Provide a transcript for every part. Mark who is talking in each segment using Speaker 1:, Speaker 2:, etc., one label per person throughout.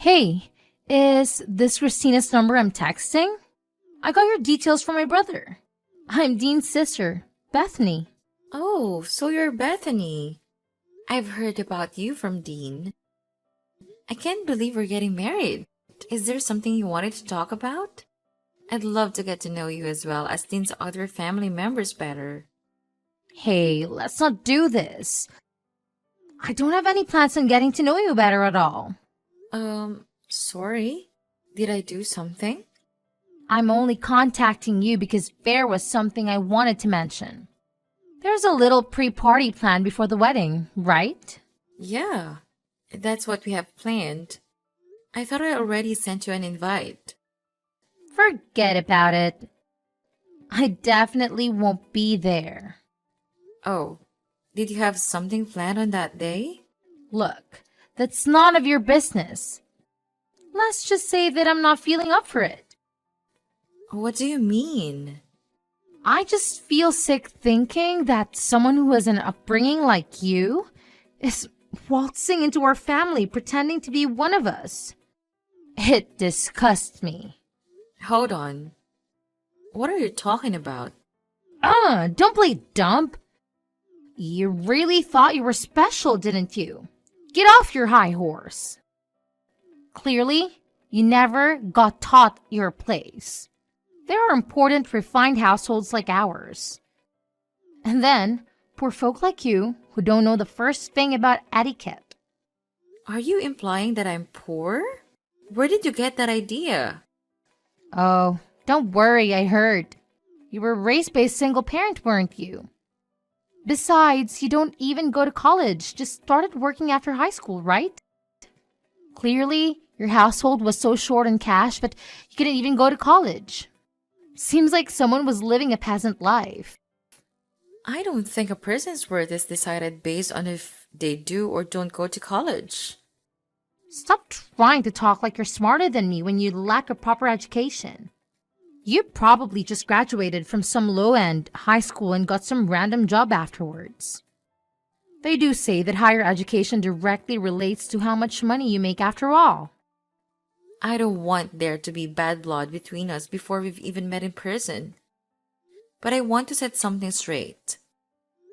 Speaker 1: Hey, is this Christina's number I'm texting? I got your details from my brother. I'm Dean's sister, Bethany.
Speaker 2: Oh, so you're Bethany. I've heard about you from Dean. I can't believe we're getting married. Is there something you wanted to talk about? I'd love to get to know you as well as Dean's other family members better.
Speaker 1: Hey, let's not do this. I don't have any plans on getting to know you better at all.
Speaker 2: Sorry. Did I do something?
Speaker 1: I'm only contacting you because there was something I wanted to mention. There's a little pre-party planned before the wedding, right?
Speaker 2: Yeah, that's what we have planned. I thought I already sent you an invite.
Speaker 1: Forget about it. I definitely won't be there.
Speaker 2: Oh, did you have something planned on that day?
Speaker 1: Look, that's none of your business. Let's just say that I'm not feeling up for it.
Speaker 2: What do you mean?
Speaker 1: I just feel sick thinking that someone who has an upbringing like you is waltzing into our family pretending to be one of us. It disgusts me.
Speaker 2: Hold on. What are you talking about?
Speaker 1: Don't play dumb. You really thought you were special, didn't you? Get off your high horse. Clearly, you never got taught your place. There are important, refined households like ours. And then, poor folk like you who don't know the first thing about etiquette.
Speaker 2: Are you implying that I'm poor? Where did you get that idea?
Speaker 1: Oh, don't worry, I heard. You were raised by a single parent, weren't you? Besides, you don't even go to college, just started working after high school, right? Clearly, your household was so short on cash, but you couldn't even go to college. Seems like someone was living a peasant life.
Speaker 2: I don't think a person's worth is decided based on if they do or don't go to college.
Speaker 1: Stop trying to talk like you're smarter than me when you lack a proper education. You probably just graduated from some low-end high school and got some random job afterwards. They do say that higher education directly relates to how much money you make after all.
Speaker 2: I don't want there to be bad blood between us before we've even met in person. But I want to set something straight.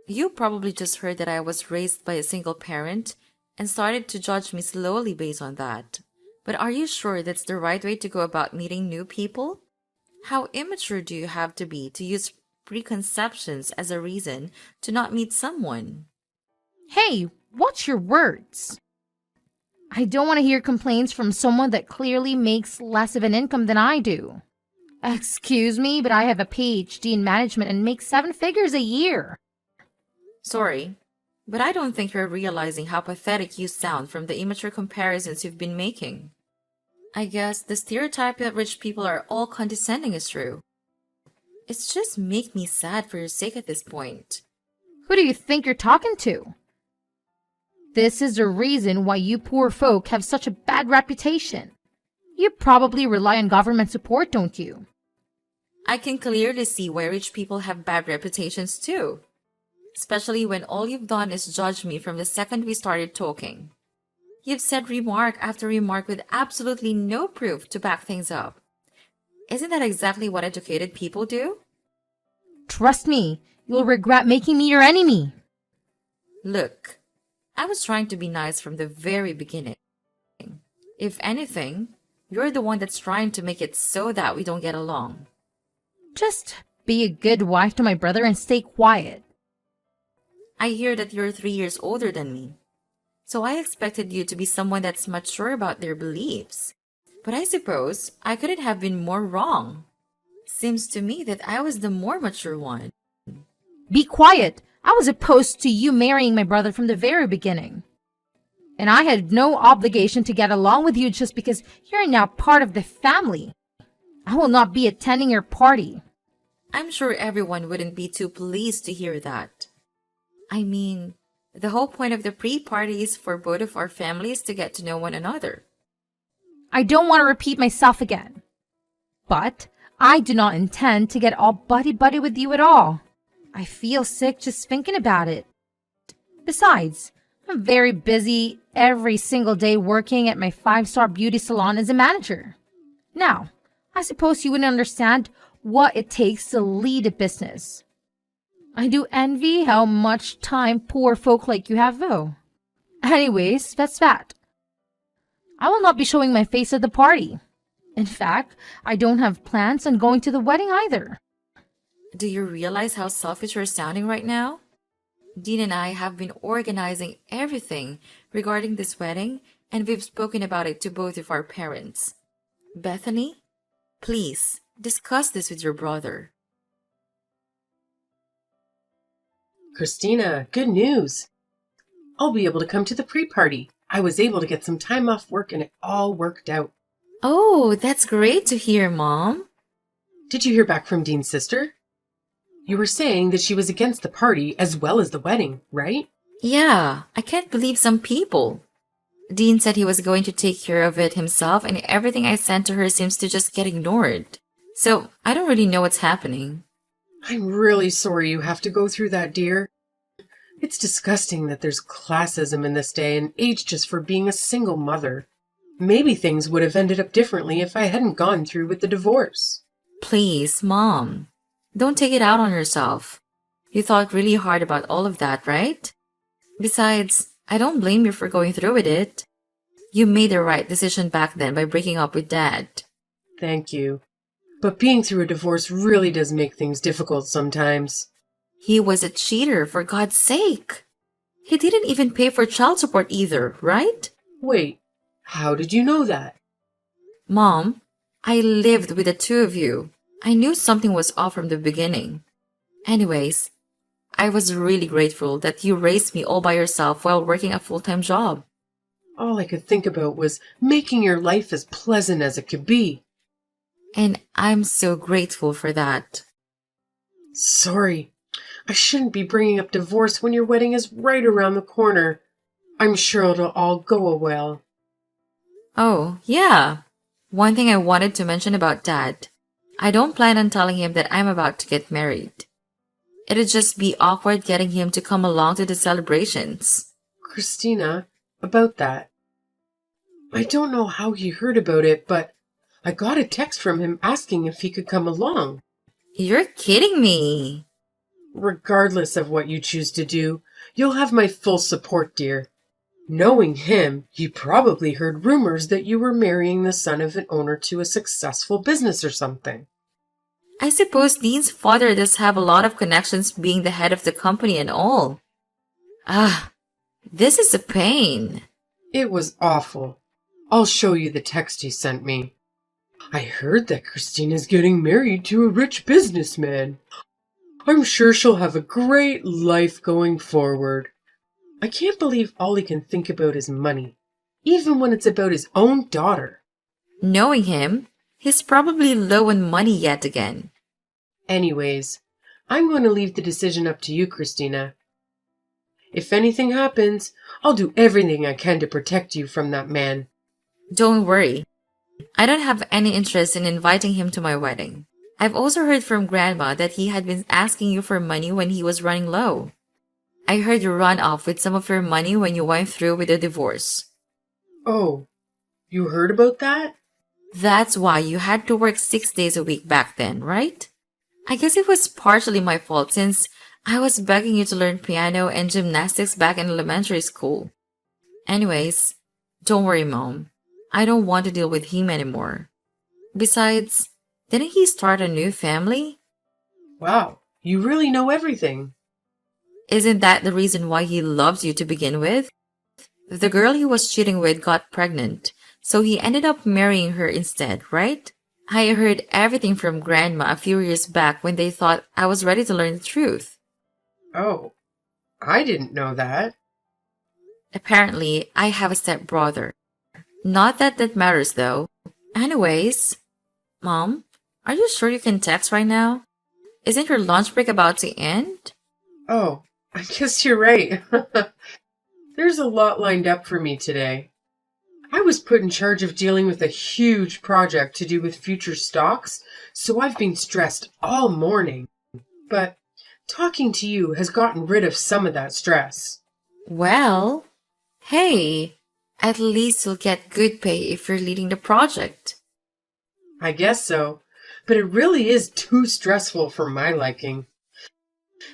Speaker 2: You probably just heard that I was raised by a single parent and started to judge me slowly based on that. But are you sure that's the right way to go about meeting new people? How immature do you have to be to use preconceptions as a reason to not meet someone?
Speaker 1: Hey, watch your words. I don't want to hear complaints from someone that clearly makes less of an income than I do. Excuse me, but I have a PhD in management and make 7 figures a year.
Speaker 2: Sorry, but I don't think you're realizing how pathetic you sound from the immature comparisons you've been making. I guess the stereotype that rich people are all condescending is true. It's just make me sad for your sake at this point.
Speaker 1: Who do you think you're talking to? This is the reason why you poor folk have such a bad reputation. You probably rely on government support, don't you?
Speaker 2: I can clearly see why rich people have bad reputations too. Especially when all you've done is judge me from the second we started talking. You've said remark after remark with absolutely no proof to back things up. Isn't that exactly what educated people do?
Speaker 1: Trust me, you'll regret making me your enemy.
Speaker 2: Look, I was trying to be nice from the very beginning. If anything, you're the one that's trying to make it so that we don't get along.
Speaker 1: Just be a good wife to my brother and stay quiet.
Speaker 2: I hear that you're 3 years older than me. So I expected you to be someone that's mature about their beliefs. But I suppose I couldn't have been more wrong. Seems to me that I was the more mature one.
Speaker 1: Be quiet. I was opposed to you marrying my brother from the very beginning. And I had no obligation to get along with you just because you're now part of the family. I will not be attending your party.
Speaker 2: I'm sure everyone wouldn't be too pleased to hear that. I mean, the whole point of the pre-party is for both of our families to get to know one another.
Speaker 1: I don't want to repeat myself again. But I do not intend to get all buddy-buddy with you at all. I feel sick just thinking about it. Besides, I'm very busy every single day working at my five-star beauty salon as a manager. Now, I suppose you wouldn't understand what it takes to lead a business. I do envy how much time poor folk like you have, though. Anyways, that's that. I will not be showing my face at the party. In fact, I don't have plans on going to the wedding either.
Speaker 2: Do you realize how selfish you're sounding right now? Dean and I have been organizing everything regarding this wedding, and we've spoken about it to both of our parents. Bethany, please discuss this with your brother.
Speaker 3: Christina, good news. I'll be able to come to the pre-party. I was able to get some time off work and it all worked out.
Speaker 2: Oh, that's great to hear, Mom.
Speaker 3: Did you hear back from Dean's sister? You were saying that she was against the party as well as the wedding, right?
Speaker 2: Yeah, I can't believe some people. Dean said he was going to take care of it himself, and everything I sent to her seems to just get ignored. So I don't really know what's happening.
Speaker 3: I'm really sorry you have to go through that, dear. It's disgusting that there's classism in this day and age just for being a single mother. Maybe things would have ended up differently if I hadn't gone through with the divorce.
Speaker 2: Please, Mom, don't take it out on yourself. You thought really hard about all of that, right? Besides, I don't blame you for going through with it. You made the right decision back then by breaking up with Dad.
Speaker 3: Thank you. But being through a divorce really does make things difficult sometimes.
Speaker 2: He was a cheater, for God's sake. He didn't even pay for child support either, right?
Speaker 3: Wait, how did you know that?
Speaker 2: Mom, I lived with the two of you. I knew something was off from the beginning. Anyways, I was really grateful that you raised me all by yourself while working a full-time job.
Speaker 3: All I could think about was making your life as pleasant as it could be.
Speaker 2: And I'm so grateful for that.
Speaker 3: Sorry, I shouldn't be bringing up divorce when your wedding is right around the corner. I'm sure it'll all go well.
Speaker 2: Oh, yeah. One thing I wanted to mention about Dad. I don't plan on telling him that I'm about to get married. It'd just be awkward getting him to come along to the celebrations.
Speaker 3: Christina, about that. I don't know how he heard about it, but I got a text from him asking if he could come along.
Speaker 2: You're kidding me.
Speaker 3: Regardless of what you choose to do, you'll have my full support, dear. Knowing him, he probably heard rumors that you were marrying the son of an owner to a successful business or something.
Speaker 2: I suppose Dean's father does have a lot of connections being the head of the company and all. This is a pain.
Speaker 3: It was awful. I'll show you the text he sent me. I heard that Christina's getting married to a rich businessman. I'm sure she'll have a great life going forward. I can't believe all he can think about is money, even when it's about his own daughter.
Speaker 2: Knowing him, he's probably low on money yet again.
Speaker 3: Anyways, I'm going to leave the decision up to you, Christina. If anything happens, I'll do everything I can to protect you from that man.
Speaker 2: Don't worry. I don't have any interest in inviting him to my wedding. I've also heard from Grandma that he had been asking you for money when he was running low. I heard you run off with some of your money when you went through with the divorce.
Speaker 3: Oh, you heard about that?
Speaker 2: That's why you had to work 6 days a week back then, right? I guess it was partially my fault since I was begging you to learn piano and gymnastics back in elementary school. Anyways, don't worry, Mom. I don't want to deal with him anymore. Besides, didn't he start a new family?
Speaker 3: Wow, you really know everything.
Speaker 2: Isn't that the reason why he loves you to begin with? The girl he was cheating with got pregnant, so he ended up marrying her instead, right? I heard everything from Grandma a few years back when they thought I was ready to learn the truth.
Speaker 3: Oh, I didn't know that.
Speaker 2: Apparently, I have a stepbrother. Not that that matters though. Anyways, Mom, are you sure you can text right now? Isn't your lunch break about to end?
Speaker 3: Oh, I guess you're right. There's a lot lined up for me today. I was put in charge of dealing with a huge project to do with future stocks, so I've been stressed all morning. But talking to you has gotten rid of some of that stress.
Speaker 2: Well, hey, At least you'll get good pay if you're leading the project.
Speaker 3: I guess so, but it really is too stressful for my liking.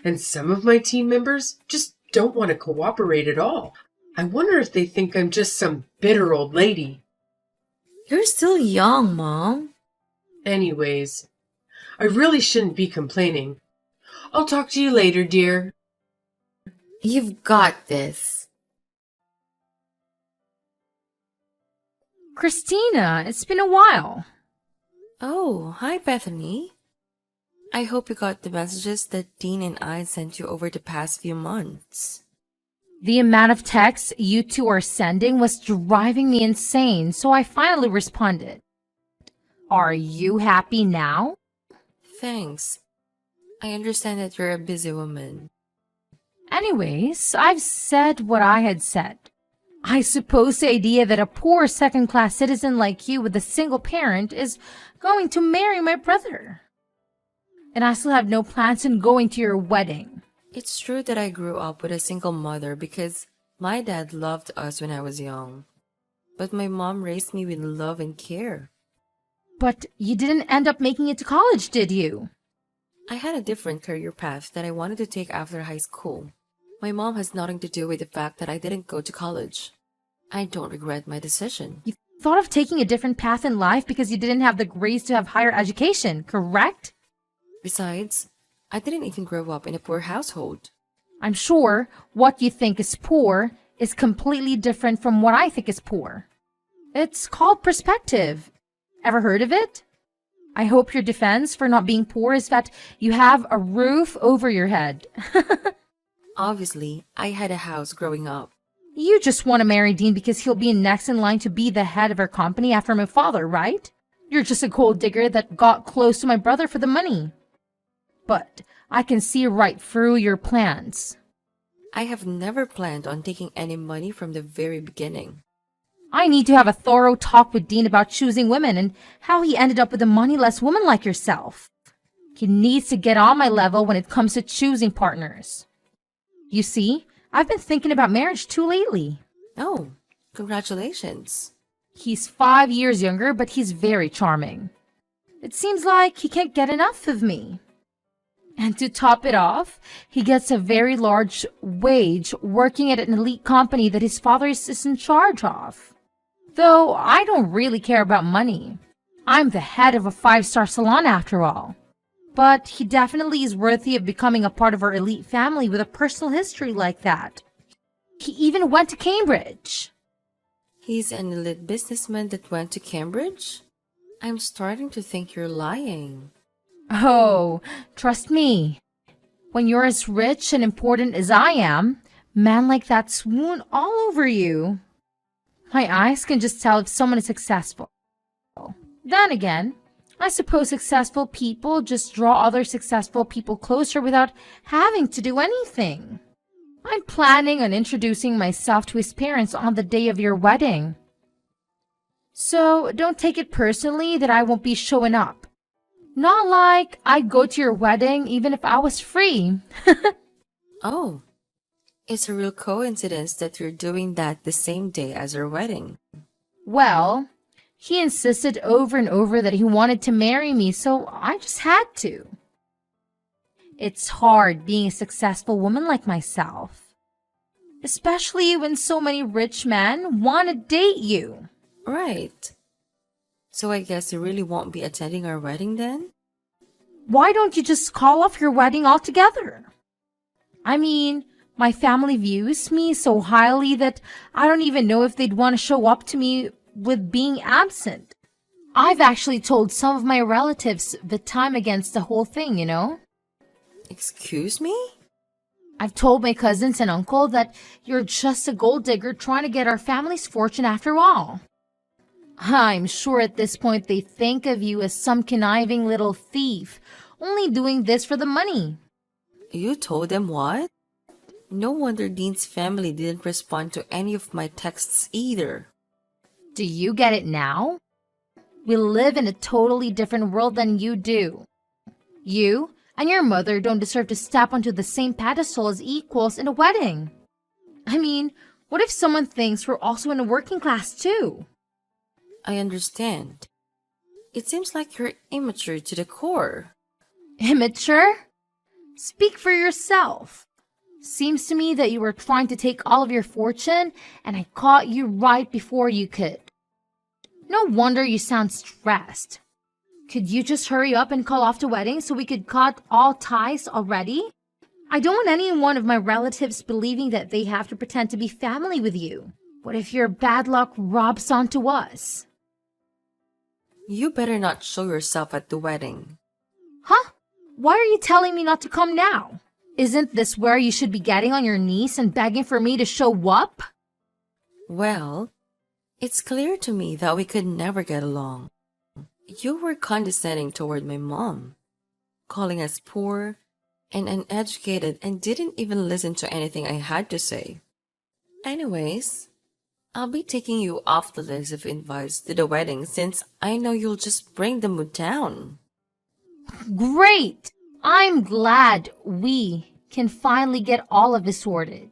Speaker 3: And some of my team members just don't want to cooperate at all. I wonder if they think I'm just some bitter old lady.
Speaker 2: You're still young, Mom.
Speaker 3: Anyways, I really shouldn't be complaining. I'll talk to you later, dear.
Speaker 2: You've got this.
Speaker 1: Christina, it's been a while.
Speaker 2: Oh, hi, Bethany. I hope you got the messages that Dean and I sent you over the past few months.
Speaker 1: The amount of texts you two are sending was driving me insane, so I finally responded. Are you happy now?
Speaker 2: Thanks. I understand that you're a busy woman.
Speaker 1: Anyways, I've said what I had said. I suppose the idea that a poor second-class citizen like you with a single parent is going to marry my brother. And I still have no plans on going to your wedding.
Speaker 2: It's true that I grew up with a single mother because my dad loved us when I was young. But my mom raised me with love and care.
Speaker 1: But you didn't end up making it to college, did you?
Speaker 2: I had a different career path that I wanted to take after high school. My mom has nothing to do with the fact that I didn't go to college. I don't regret my decision.
Speaker 1: You thought of taking a different path in life because you didn't have the grades to have higher education, correct?
Speaker 2: Besides, I didn't even grow up in a poor household.
Speaker 1: I'm sure what you think is poor is completely different from what I think is poor. It's called perspective. Ever heard of it? I hope your defense for not being poor is that you have a roof over your head.
Speaker 2: Obviously, I had a house growing up.
Speaker 1: You just want to marry Dean because he'll be next in line to be the head of our company after my father, right? You're just a gold digger that got close to my brother for the money. But I can see right through your plans.
Speaker 2: I have never planned on taking any money from the very beginning.
Speaker 1: I need to have a thorough talk with Dean about choosing women and how he ended up with a moneyless woman like yourself. He needs to get on my level when it comes to choosing partners. You see, I've been thinking about marriage too lately.
Speaker 2: Oh, congratulations.
Speaker 1: He's 5 years younger, but he's very charming. It seems like he can't get enough of me. And to top it off, he gets a very large wage working at an elite company that his father is in charge of. Though I don't really care about money. I'm the head of a 5-star salon after all. But he definitely is worthy of becoming a part of our elite family with a personal history like that. He even went to Cambridge.
Speaker 2: He's an elite businessman that went to Cambridge? I'm starting to think you're lying.
Speaker 1: Oh, trust me. When you're as rich and important as I am, men like that swoon all over you. My eyes can just tell if someone is successful. Then again, I suppose successful people just draw other successful people closer without having to do anything. I'm planning on introducing myself to his parents on the day of your wedding. So don't take it personally that I won't be showing up. Not like I'd go to your wedding even if I was free.
Speaker 2: Oh, it's a real coincidence that you're doing that the same day as our wedding.
Speaker 1: Well, he insisted over and over that he wanted to marry me, so I just had to. It's hard being a successful woman like myself. Especially when so many rich men want to date you.
Speaker 2: Right. So I guess you really won't be attending our wedding then?
Speaker 1: Why don't you just call off your wedding altogether? I mean, my family views me so highly that I don't even know if they'd want to show up to me with being absent. I've actually told some of my relatives that I'm against the whole thing, you know?
Speaker 2: Excuse me?
Speaker 1: I've told my cousins and uncle that you're just a gold digger trying to get our family's fortune after all. I'm sure at this point they think of you as some conniving little thief, only doing this for the money.
Speaker 2: You told them what? No wonder Dean's family didn't respond to any of my texts either.
Speaker 1: Do you get it now? We live in a totally different world than you do. You and your mother don't deserve to step onto the same pedestal as equals in a wedding. I mean, What if someone thinks we're also in a working class too?
Speaker 2: I understand. It seems like you're immature to the core.
Speaker 1: Immature? Speak for yourself. Seems to me that you were trying to take all of your fortune and I caught you right before you could. No wonder you sound stressed. Could you just hurry up and call off the wedding so we could cut all ties already? I don't want any one of my relatives believing that they have to pretend to be family with you. What if your bad luck rubs onto us?
Speaker 2: You better not show yourself at the wedding.
Speaker 1: Huh? Why are you telling me not to come now? Isn't this where you should be getting on your knees and begging for me to show up?
Speaker 2: Well, it's clear to me that we could never get along. You were condescending toward my mom, calling us poor and uneducated, and didn't even listen to anything I had to say. Anyways, I'll be taking you off the list of invites to the wedding since I know you'll just bring the mood down.
Speaker 1: Great! I'm glad we can finally get all of this sorted.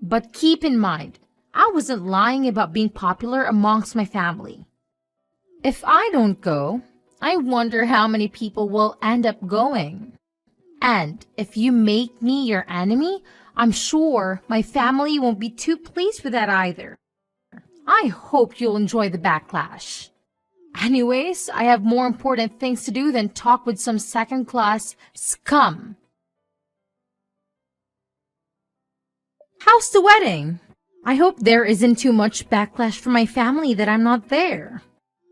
Speaker 1: But keep in mind, I wasn't lying about being popular amongst my family. If I don't go, I wonder how many people will end up going. And if you make me your enemy, I'm sure my family won't be too pleased with that either. I hope you'll enjoy the backlash. Anyways, I have more important things to do than talk with some second-class scum. How's the wedding? I hope there isn't too much backlash from my family that I'm not there.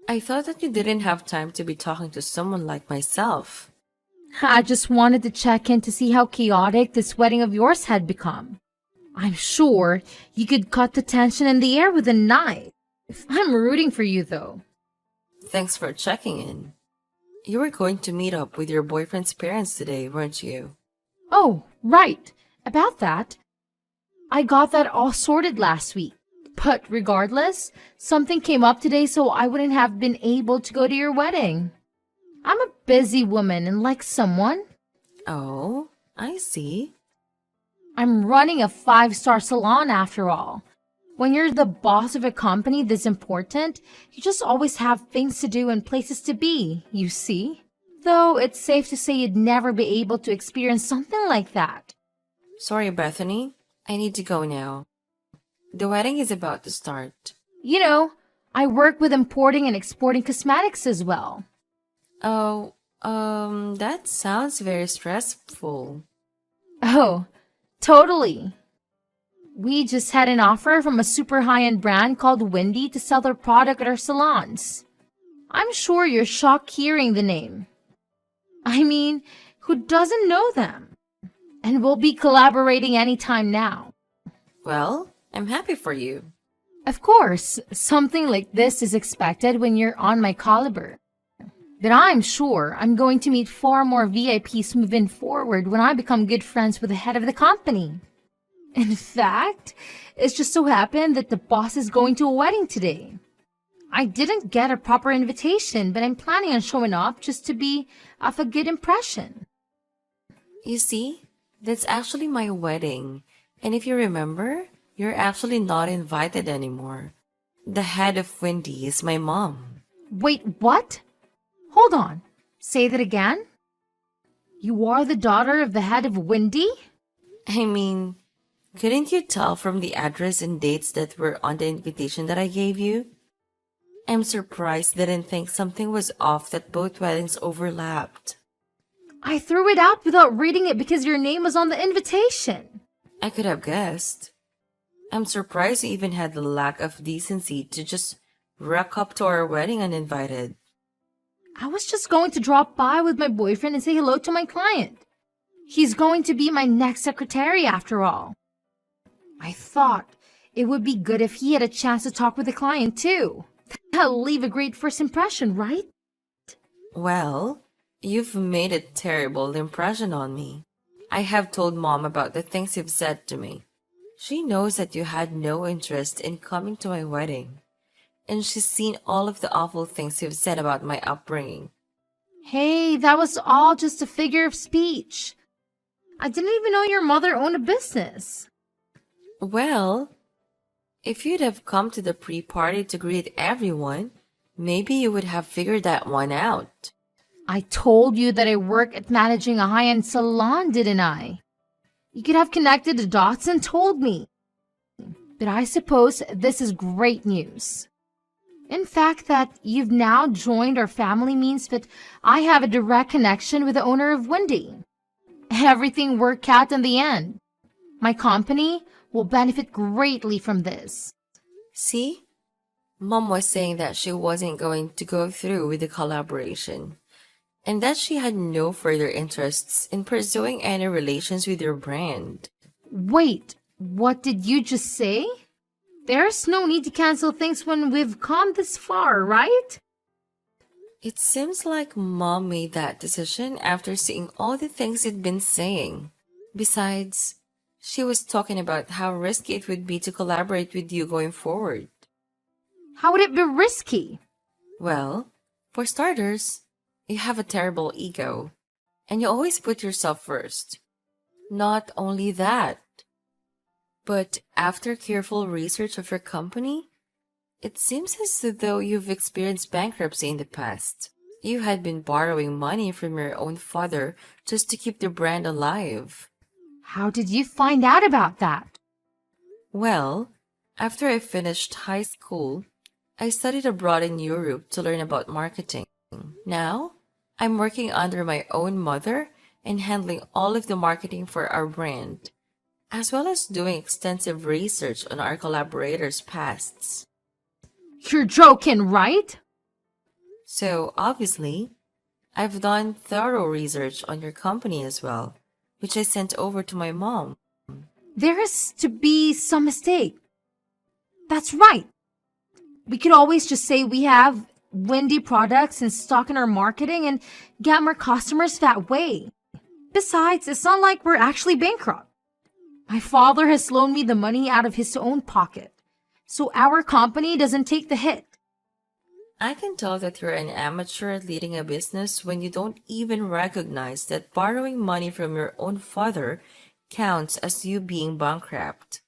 Speaker 2: I thought that you didn't have time to be talking to someone like myself.
Speaker 1: I just wanted to check in to see how chaotic this wedding of yours had become. I'm sure you could cut the tension in the air with a knife. I'm rooting for you, though.
Speaker 2: Thanks for checking in. You were going to meet up with your boyfriend's parents today, weren't you?
Speaker 1: Oh, right. About that. I got that all sorted last week. But regardless, something came up today so I wouldn't have been able to go to your wedding. I'm a busy woman and like someone.
Speaker 2: Oh, I see.
Speaker 1: I'm running a 5-star salon after all. When you're the boss of a company this important, you just always have things to do and places to be, you see? Though it's safe to say you'd never be able to experience something like that.
Speaker 2: Sorry, Bethany. I need to go now. The wedding is about to start.
Speaker 1: You know, I work with importing and exporting cosmetics as well.
Speaker 2: Oh, that sounds very stressful.
Speaker 1: Oh, totally. We just had an offer from a super high-end brand called Wendy to sell their product at our salons. I'm sure you're shocked hearing the name. I mean, who doesn't know them? And we'll be collaborating anytime now.
Speaker 2: Well, I'm happy for you.
Speaker 1: Of course, something like this is expected when you're on my caliber. But I'm sure I'm going to meet far more VIPs moving forward when I become good friends with the head of the company. In fact, it's just so happened that the boss is going to a wedding today. I didn't get a proper invitation, but I'm planning on showing up just to be of a good impression.
Speaker 2: You see, that's actually my wedding. And if you remember, you're actually not invited anymore. The head of Wendy is my mom.
Speaker 1: Wait, what? Hold on. Say that again? You are the daughter of the head of Wendy?
Speaker 2: I mean, couldn't you tell from the address and dates that were on the invitation that I gave you? I'm surprised they didn't think something was off that both weddings overlapped.
Speaker 1: I threw it out without reading it because your name was on the invitation.
Speaker 2: I could have guessed. I'm surprised you even had the lack of decency to just rock up to our wedding uninvited.
Speaker 1: I was just going to drop by with my boyfriend and say hello to my client. He's going to be my next secretary after all. I thought it would be good if he had a chance to talk with the client too. That'll leave a great first impression, right?
Speaker 2: Well, you've made a terrible impression on me. I have told Mom about the things you've said to me. She knows that you had no interest in coming to my wedding. And she's seen all of the awful things you've said about my upbringing.
Speaker 1: Hey, that was all just a figure of speech. I didn't even know your mother owned a business.
Speaker 2: Well, If you'd have come to the pre-party to greet everyone, maybe you would have figured that one out.
Speaker 1: I told you that I work at managing a high-end salon, didn't I? You could have connected the dots and told me. But I suppose this is great news. In fact, that you've now joined our family means that I have a direct connection with the owner of Wendy. Everything worked out in the end. My company will benefit greatly from this.
Speaker 2: See? Mom was saying that she wasn't going to go through with the collaboration, and that she had no further interests in pursuing any relations with your brand.
Speaker 1: Wait, what did you just say? There's no need to cancel things when we've come this far, right?
Speaker 2: It seems like Mom made that decision after seeing all the things you'd been saying. Besides, she was talking about how risky it would be to collaborate with you going forward.
Speaker 1: How would it be risky?
Speaker 2: Well, for starters, you have a terrible ego, and you always put yourself first. Not only that, but after careful research of your company, it seems as though you've experienced bankruptcy in the past. You had been borrowing money from your own father just to keep the brand alive.
Speaker 1: How did you find out about that?
Speaker 2: Well, after I finished high school, I studied abroad in Europe to learn about marketing. Now, I'm working under my own mother and handling all of the marketing for our brand, as well as doing extensive research on our collaborators' pasts.
Speaker 1: You're joking, right?
Speaker 2: So, obviously, I've done thorough research on your company as well, which I sent over to my mom.
Speaker 1: There is to be some mistake. That's right. We could always just say we have Wendy products in stock in our marketing and get more customers that way. Besides, it's not like we're actually bankrupt. My father has loaned me the money out of his own pocket, so our company doesn't take the hit.
Speaker 2: I can tell that you're an amateur at leading a business when you don't even recognize that borrowing money from your own father counts as you being bankrupt.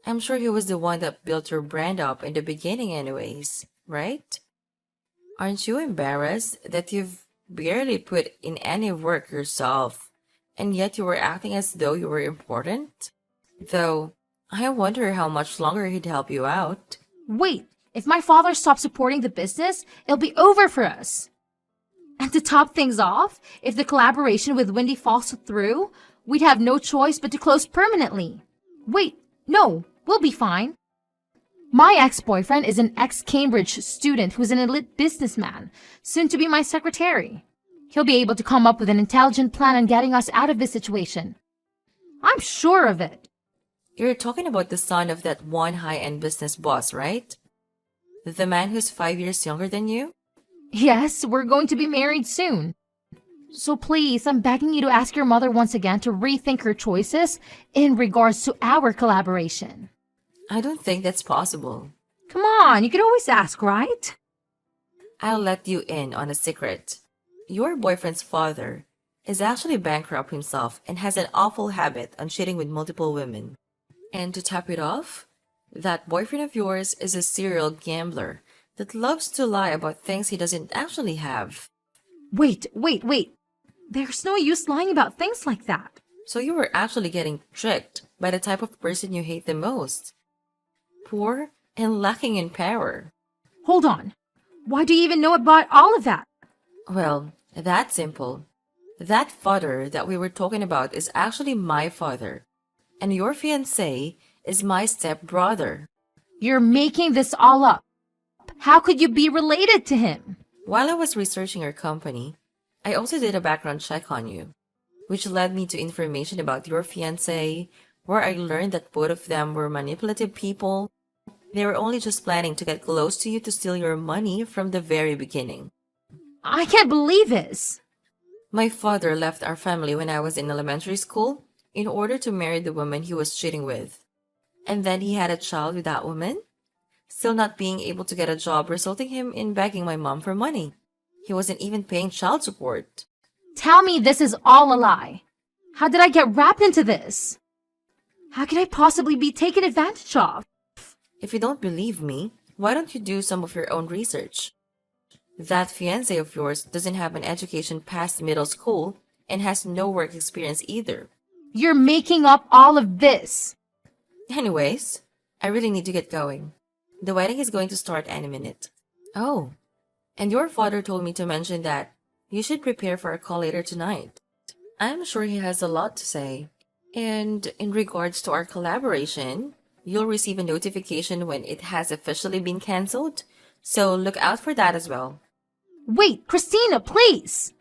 Speaker 2: I'm sure he was the one that built your brand up in the beginning anyways, right? Aren't you embarrassed that you've barely put in any work yourself, and yet you were acting as though you were important? Though, I wonder how much longer he'd help you out.
Speaker 1: Wait, if my father stops supporting the business, it'll be over for us. And to top things off, if the collaboration with Wendy falls through, we'd have no choice but to close permanently. Wait, no, we'll be fine. My ex-boyfriend is an ex-Cambridge student who's an elite businessman, soon to be my secretary. He'll be able to come up with an intelligent plan on getting us out of this situation. I'm sure of it.
Speaker 2: You're talking about the son of that one high-end business boss, right? The man who's 5 years younger than you?
Speaker 1: Yes, we're going to be married soon. So please, I'm begging you to ask your mother once again to rethink her choices in regards to our collaboration.
Speaker 2: I don't think that's possible.
Speaker 1: Come on, you could always ask, right?
Speaker 2: I'll let you in on a secret. Your boyfriend's father is actually bankrupt himself and has an awful habit on cheating with multiple women. And to top it off, that boyfriend of yours is a serial gambler that loves to lie about things he doesn't actually have.
Speaker 1: Wait. There's no use lying about things like that.
Speaker 2: So you were actually getting tricked by the type of person you hate the most. Poor and lacking in power.
Speaker 1: Hold on. Why do you even know about all of that?
Speaker 2: Well, that's simple. That father that we were talking about is actually my father, and your fiancé is my stepbrother.
Speaker 1: You're making this all up. How could you be related to him?
Speaker 2: While I was researching your company, I also did a background check on you, which led me to information about your fiancé, where I learned that both of them were manipulative people. They were only just planning to get close to you to steal your money from the very beginning.
Speaker 1: I can't believe this.
Speaker 2: My father left our family when I was in elementary school in order to marry the woman he was cheating with. And then he had a child with that woman, still not being able to get a job, resulting him in begging my mom for money. He wasn't even paying child support.
Speaker 1: Tell me this is all a lie. How did I get wrapped into this? How could I possibly be taken advantage of?
Speaker 2: If you don't believe me, why don't you do some of your own research? That fiancé of yours doesn't have an education past middle school and has no work experience either.
Speaker 1: You're making up all of this.
Speaker 2: Anyways, I really need to get going. The wedding is going to start any minute. Oh, and your father told me to mention that you should prepare for a call later tonight. I'm sure he has a lot to say. And in regards to our collaboration, you'll receive a notification when it has officially been cancelled, so look out for that as well.
Speaker 1: Wait, Christina, please!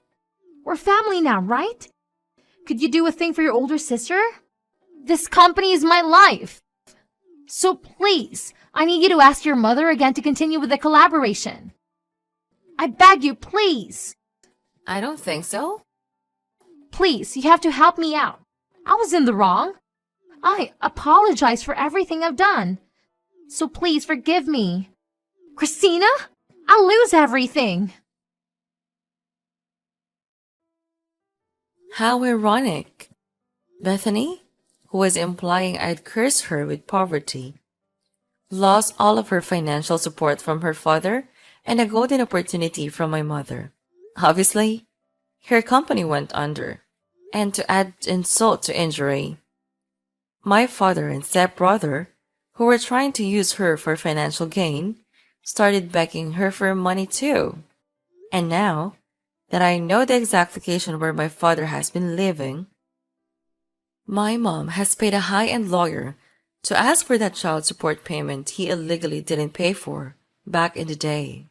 Speaker 1: We're family now, right? Could you do a thing for your older sister? This company is my life. So please, I need you to ask your mother again to continue with the collaboration. I beg you, please.
Speaker 2: I don't think so.
Speaker 1: Please, you have to help me out. I was in the wrong. I apologize for everything I've done. So please forgive me. Christina, I'll lose everything.
Speaker 2: How ironic. Bethany, who was implying I'd curse her with poverty, lost all of her financial support from her father and a golden opportunity from my mother. Obviously, her company went under. And to add insult to injury, my father and stepbrother, who were trying to use her for financial gain, started begging her for money too. And now that I know the exact location where my father has been living, my mom has paid a high-end lawyer to ask for that child support payment he illegally didn't pay for back in the day.